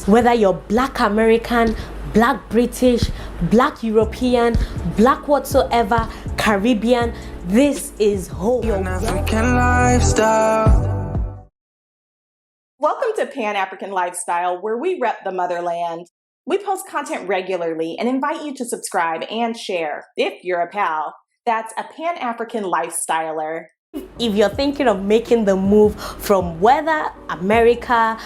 Whether you're Black American, Black British, Black European, Black whatsoever, Caribbean, this is home. Pan-African lifestyle. Welcome to Pan-African Lifestyle, where we rep the motherland. We post content regularly and invite you to subscribe and share, if you're a pal. That's a Pan-African Lifestyler. If you're thinking of making the move from whether America,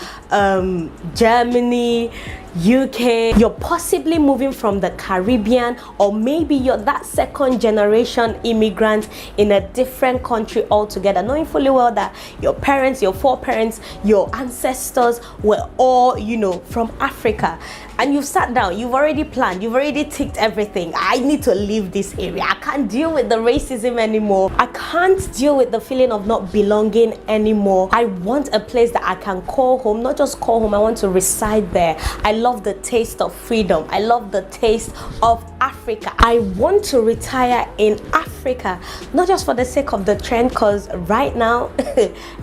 Germany, UK, you're possibly moving from the Caribbean, or maybe you're that second generation immigrant in a different country altogether, knowing fully well that your parents, your foreparents, your ancestors were all, from Africa. And you've sat down, you've already planned, you've already ticked everything. I need to leave this area. I can't deal with the racism anymore. I can't deal with the feeling of not belonging anymore. I want a place that I can call home, not just call home, I want to reside there. I love the taste of freedom. I love the taste of Africa. I want to retire in Africa, not just for the sake of the trend, because right now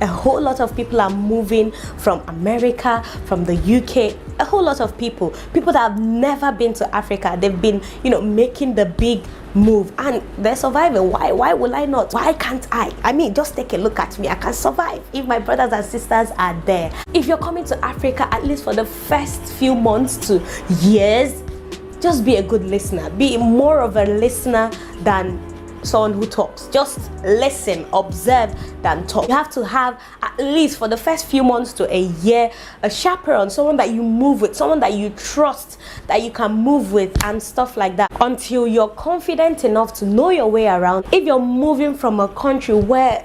a whole lot of people are moving from America, from the UK, a whole lot of people that have never been to Africa. They've been, making the big move and they're surviving. Why will I not? Why can't I? I mean, just take a look at me. I can survive if my brothers and sisters are there. If you're coming to Africa, at least for the first few months to years, just be a good listener. Be more of a listener than someone who talks. Just listen, observe than talk. You have to have, at least for the first few months to a year, a chaperone, someone that you move with, someone that you trust, that you can move with and stuff like that, until you're confident enough to know your way around. If you're moving from a country where,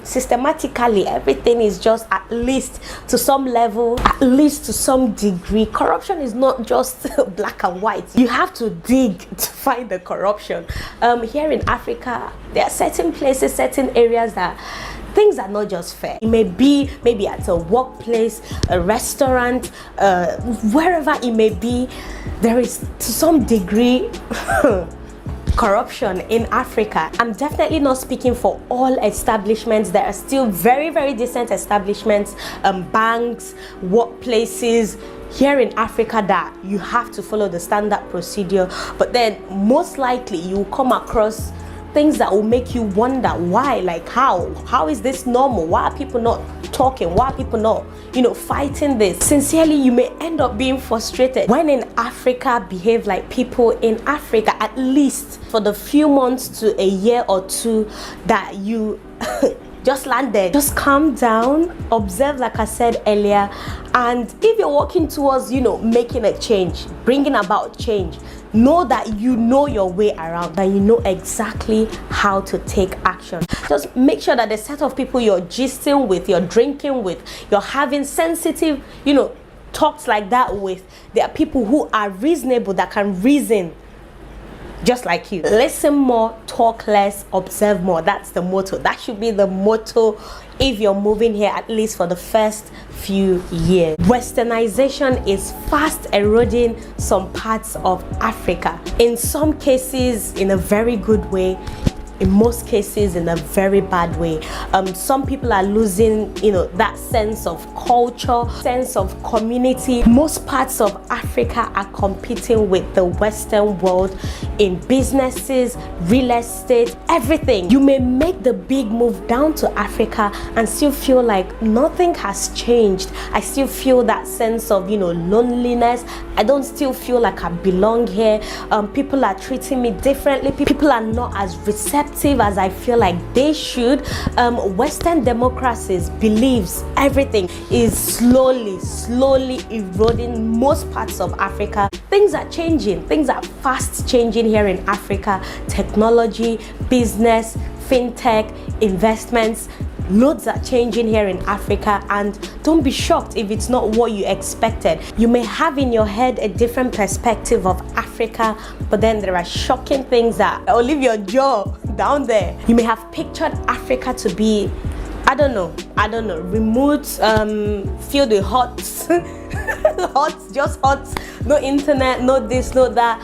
systematically everything is just at least to some level, at least to some degree, corruption is not just black and white. You have to dig to find the corruption. Here in Africa, there are certain places, certain areas that things are not just fair. It may be maybe at a workplace, a restaurant, wherever it may be, there is to some degree corruption in Africa. I'm definitely not speaking for all establishments. There are still very, very decent establishments, banks, workplaces here in Africa that you have to follow the standard procedure. But then most likely you come across things that will make you wonder why, like how is this normal? Why are people not talking? Why are people not fighting this? Sincerely, you may end up being frustrated when in Africa behave like people in Africa, at least for the few months to a year or two that you just landed. Just calm down, observe, like I said earlier, and if you're working towards making a change, bringing about change, know that you know your way around, that you know exactly how to take action. Just make sure that the set of people you're gisting with, you're drinking with, you're having sensitive talks like that with, there are people who are reasonable, that can reason just like you. Listen more, talk less, observe more. That's the motto. That should be the motto if you're moving here, at least for the first few years. Westernization is fast eroding some parts of Africa. In some cases, in a very good way. In most cases, in a very bad way. Some people are losing, that sense of culture, sense of community. Most parts of Africa are competing with the Western world in businesses, real estate, everything. You may make the big move down to Africa and still feel like nothing has changed. I still feel that sense of, loneliness. I don't still feel like I belong here. People are treating me differently. People are not as receptive as I feel like they should. Western democracies believes everything is slowly eroding most parts of Africa. Things are changing. Things are fast changing here in Africa. Technology, business, fintech, investments, loads are changing here in Africa, and don't be shocked if it's not what you expected. You may have in your head a different perspective of Africa, but then there are shocking things that will leave your jaw down there. You may have pictured Africa to be, I don't know, remote, filled with huts, just huts, no internet, no this, no that,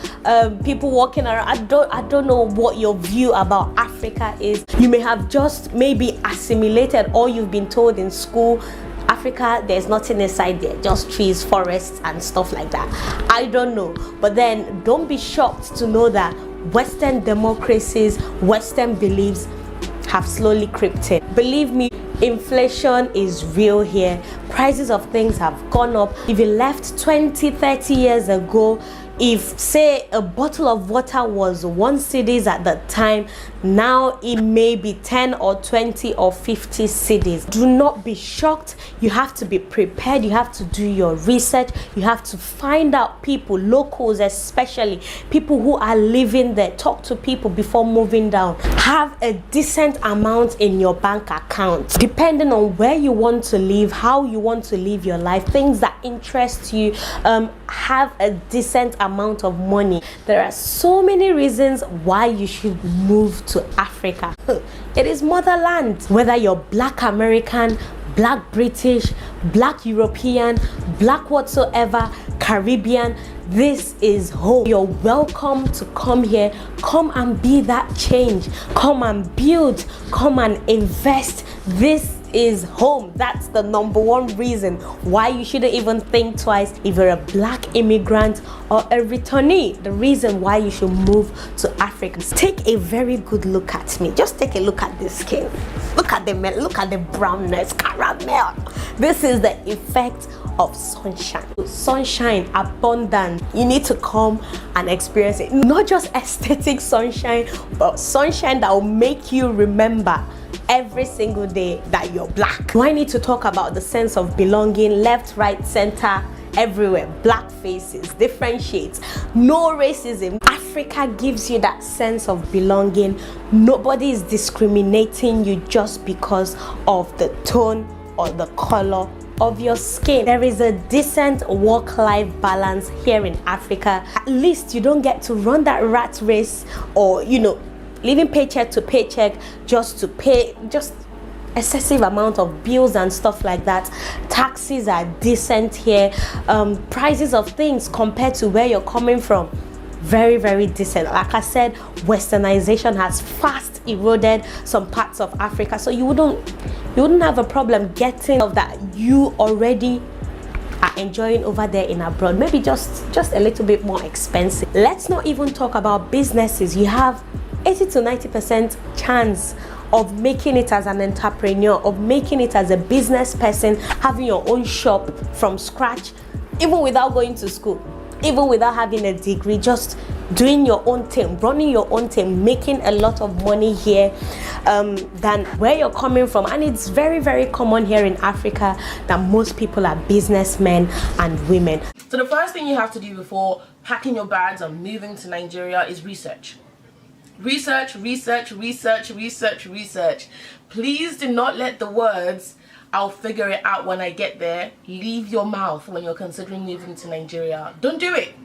people walking around. I don't know what your view about Africa is. You may have just maybe assimilated all you've been told in school. Africa Africa, there's nothing inside there, just trees, forests, and stuff like that. I don't know. But then don't be shocked to know that Western democracies, Western beliefs have slowly crept in. Believe me, inflation is real here. Prices of things have gone up. If you left 20, 30 years ago, if say a bottle of water was 1 cedis at the time, now it may be 10 or 20 or 50 cedis. Do not be shocked. You have to be prepared. You have to do your research. You have to find out people, locals especially, people who are living there. Talk to people before moving down. Have a decent amount in your bank account, depending on where you want to live, how you want to live your life, things that interest you. Have a decent amount of money. There are so many reasons why you should move to Africa. It is motherland. Whether you're Black American, Black British, Black European, Black whatsoever, Caribbean, this is home. You're welcome to come here. Come and be that change. Come and build. Come and invest. This is home. That's the number one reason why you shouldn't even think twice if you're a Black immigrant or a returnee. The reason why you should move to Africa. Take a very good look at me. Just take a look at this skin. Look at the brownness, caramel. This is the effect of sunshine. Sunshine, abundant. You need to come and experience it. Not just aesthetic sunshine, but sunshine that will make you remember every single day that you're Black. Do I need to talk about the sense of belonging? Left, right, center, everywhere. Black faces, different shades, no racism. Africa gives you that sense of belonging. Nobody is discriminating you just because of the tone or the color of your skin. There is a decent work-life balance here in Africa. At least you don't get to run that rat race, or living paycheck to paycheck just to pay just excessive amount of bills and stuff like that. Taxes are decent here. Prices of things compared to where you're coming from, very, very decent. Like I said, westernization has fast eroded some parts of Africa, so you wouldn't have a problem getting of that you already are enjoying over there in abroad. Maybe just a little bit more expensive. Let's not even talk about businesses. You have 80 to 90% chance of making it as an entrepreneur, of making it as a business person, having your own shop from scratch, even without going to school, even without having a degree, just doing your own thing, running your own thing, making a lot of money here than where you're coming from. And it's very, very common here in Africa that most people are businessmen and women. So the first thing you have to do before packing your bags and moving to Nigeria is research. Research. Please do not let the words "I'll figure it out when I get there" leave your mouth when you're considering moving to Nigeria. Don't do it.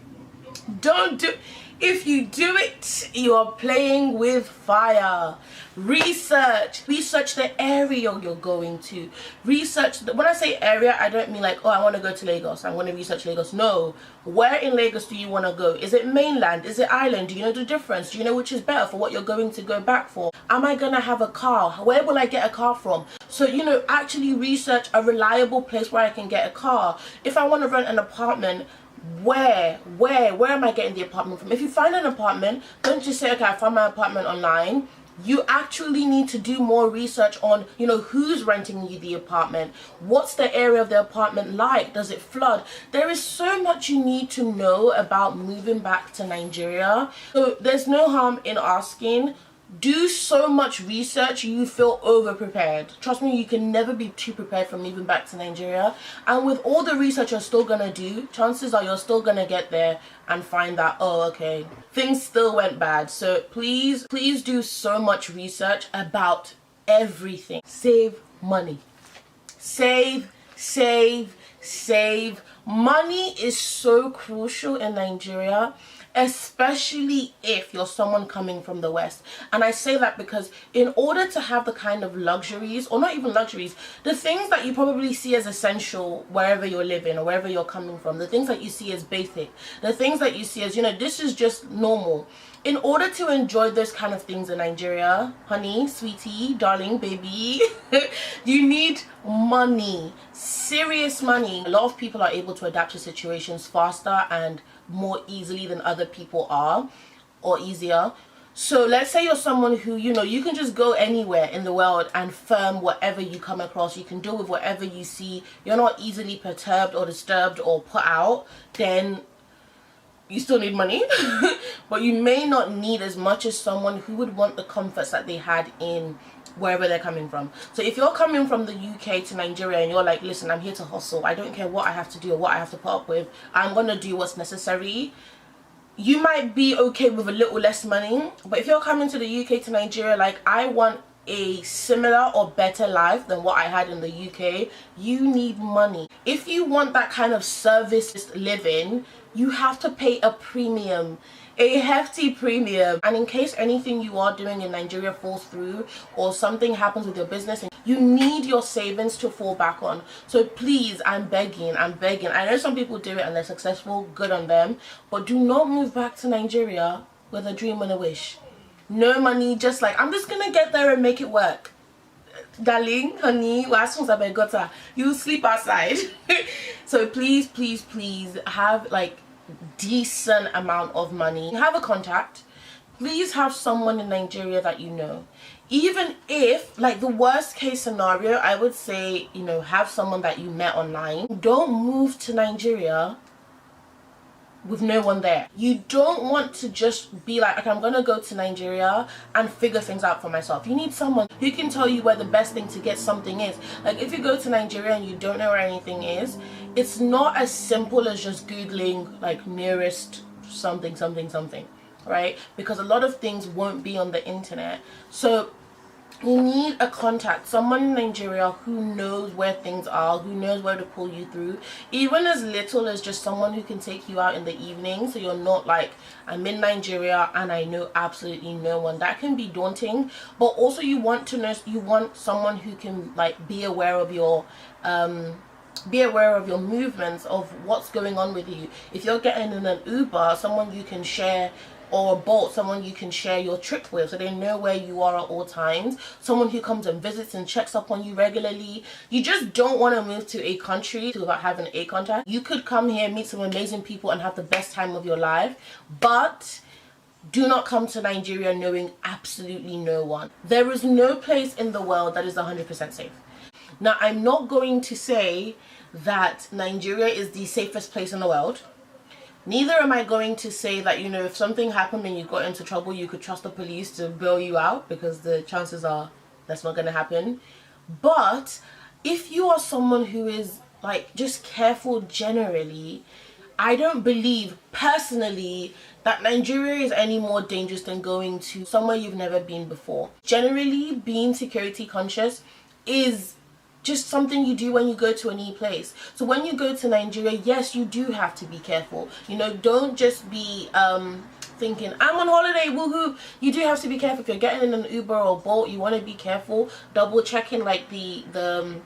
If you do it, you are playing with fire. Research the area you're going to. When I say area, I don't mean like, oh, I want to go to Lagos, I want to research Lagos. No. Where in Lagos do you want to go? Is it mainland? Is it island? Do you know the difference? Do you know which is better for what you're going to go back for? Am I going to have a car? Where will I get a car from? So, actually research a reliable place where I can get a car. If I want to rent an apartment, where am I getting the apartment from? If you find an apartment, don't just say, okay, I found my apartment online. You actually need to do more research on, who's renting you the apartment. What's the area of the apartment like? Does it flood? There is so much you need to know about moving back to Nigeria. So there's no harm in asking. Do so much research you feel over prepared. Trust me, you can never be too prepared for moving back to Nigeria. And with all the research you're still gonna do, chances are you're still gonna get there and find that, oh, okay, things still went bad. So please do so much research about everything. Save money. Save. Money is so crucial in Nigeria. especially if you're someone coming from the West. And I say that because in order to have the kind of luxuries, or not even luxuries, the things that you probably see as essential wherever you're living or wherever you're coming from, the things that you see as basic, the things that you see as, you know, this is just normal. In order to enjoy those kind of things in Nigeria, honey, sweetie, darling, baby, you need money, serious money. A lot of people are able to adapt to situations faster and more easily than other people are, or easier. So let's say you're someone who, you know, you can just go anywhere in the world and firm whatever you come across. You can deal with whatever you see. You're not easily perturbed or disturbed or put out. Then you still need money, but you may not need as much as someone who would want the comforts that they had in wherever they're coming from. So if you're coming from the UK to Nigeria and you're like, listen, I'm here to hustle, I don't care what I have to do or what I have to put up with, I'm gonna do what's necessary, you might be okay with a little less money. But if you're coming to the UK to Nigeria, like, I want a similar or better life than what I had in the UK, you need money. If you want that kind of service living, you have to pay a premium, a hefty premium. And in case anything you are doing in Nigeria falls through or something happens with your business, you need your savings to fall back on. So please, I'm begging. I know some people do it and they're successful, good on them, but do not move back to Nigeria with a dream and a wish. No money, just like, I'm just gonna get there and make it work. Darling, honey, you sleep outside. So please, please, please have like decent amount of money. Have a contact. Please have someone in Nigeria that you know. Even if, like, the worst case scenario, I would say, you know, have someone that you met online. Don't move to Nigeria with no one there. You don't want to just be like, okay, I'm gonna go to Nigeria and figure things out for myself. You need someone who can tell you where the best thing to get something is. Like, if you go to Nigeria and you don't know where anything is, it's not as simple as just googling like nearest something, right? Because a lot of things won't be on the internet. So you need a contact, someone in Nigeria who knows where things are, who knows where to pull you through, even as little as just someone who can take you out in the evening, so you're not like, I'm in Nigeria and I know absolutely no one. That can be daunting. But also you want to know, you want someone who can like be aware of your movements, of what's going on with you. If you're getting in an Uber, someone you can share, or a Bolt, someone you can share your trip with so they know where you are at all times. Someone who comes and visits and checks up on you regularly. You just don't want to move to a country without having a contact. You could come here, meet some amazing people and have the best time of your life, but do not come to Nigeria knowing absolutely no one. There is no place in the world that is 100% safe. Now, I'm not going to say that Nigeria is the safest place in the world. Neither am I going to say that, you know, if something happened and you got into trouble, you could trust the police to bail you out, because the chances are that's not going to happen. But if you are someone who is like just careful generally, I don't believe personally that Nigeria is any more dangerous than going to somewhere you've never been before. Generally, being security conscious is just something you do when you go to a new place. So when you go to Nigeria, yes, you do have to be careful. You know, don't just be thinking, I'm on holiday, woohoo. You do have to be careful. If you're getting in an Uber or Bolt, you want to be careful. Double checking like the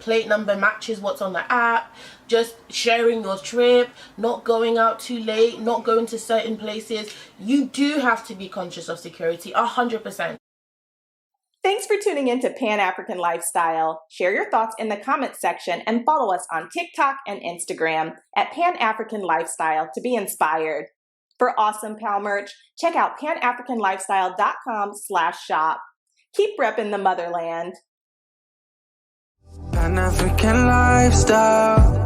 plate number matches what's on the app. Just sharing your trip, not going out too late, not going to certain places. You do have to be conscious of security, 100%. Thanks for tuning in to Pan-African Lifestyle. Share your thoughts in the comments section and follow us on TikTok and Instagram at Pan-African Lifestyle to be inspired. For awesome pal merch, check out panafricanlifestyle.com/shop. Keep repping the motherland. Pan-African lifestyle.